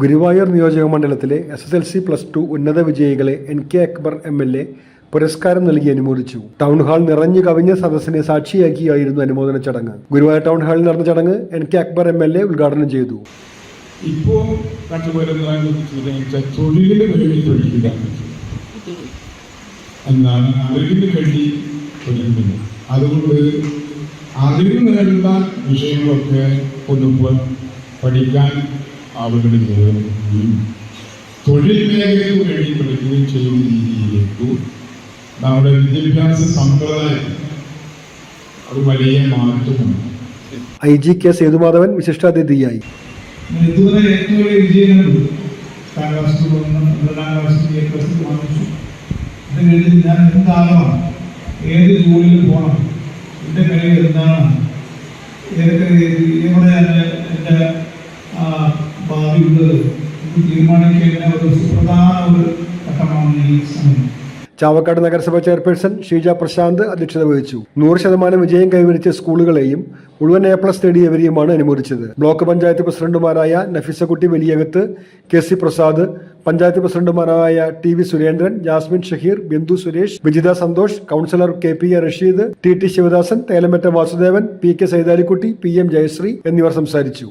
ഗുരുവായൂർ നിയോജക മണ്ഡലത്തിലെ SSLC+2 ഉന്നത വിജയികളെ NK അക്ബർ MLA പുരസ്കാരം നൽകി അനുമോദിച്ചു. ടൗൺ ഹാൾ നിറഞ്ഞു കവിഞ്ഞ സദസ്സിനെ സാക്ഷിയാക്കിയായിരുന്നു അനുമോദന ചടങ്ങ്. ഗുരുവായൂർ ടൗൺ ഹാളിൽ നടന്ന ചടങ്ങ് NK അക്ബർ MLA ഉദ്ഘാടനം ചെയ്തു. ഇപ്പോൾ തൊഴിലിന് വേണ്ടി പഠിക്കുക എന്നാണ്, അറിവിന് വേണ്ടി പഠിക്കുന്നത്. അതുകൊണ്ട് അറിവ് നേടുന്ന വിഷയങ്ങളൊക്കെ ഒന്നിപ്പോൾ പഠിക്കാൻ ആളുകളിൽ തൊഴിൽ മേഖലയ്ക്ക് വേണ്ടി പഠിക്കുകയും ചെയ്യുന്ന രീതിയിലേക്ക് നമ്മുടെ വിദ്യാഭ്യാസ സമ്പ്രദായം അത് വലിയ മാറ്റമാണ്. IG K Sethumadhavan വിശിഷ്ടാതിഥിയായി. ഇതുവരെ ഏറ്റവും വലിയ വിജയങ്ങളുണ്ട്. ഞാൻ എന്താകണം, ഏത് ജോലിയിൽ പോകണം, എൻ്റെ കഴിവ് എന്താണ്, എവിടെയാണ് എൻ്റെ ഭാവി ഉള്ളത് ഇത് തീരുമാനിക്കുന്ന ഒരു സുപ്രധാന ഒരു ഘട്ടമാണ് ഈ സമയം. ചാവക്കാട് നഗരസഭ ചെയർപേഴ്സൺ ഷീജ പ്രശാന്ത് അധ്യക്ഷത വഹിച്ചു. 100% വിജയം കൈവരിച്ച സ്കൂളുകളെയും മുഴുവൻ A+ നേടിയവരെയുമാണ് അനുമോദിച്ചത്. ബ്ലോക്ക് പഞ്ചായത്ത് പ്രസിഡന്റുമാരായ നഫീസക്കുട്ടി വലിയകത്ത്, KC പ്രസാദ്, പഞ്ചായത്ത് പ്രസിഡന്റുമാരായ TV Surendran, Jasmin Shaheer, Bindu Suresh, Vijitha Santhosh, councillor KP Rasheed, TT Sivadasan, Thelamatta Vasudevan, PK Saithalikutty, PM Jayasree എന്നിവർ സംസാരിച്ചു.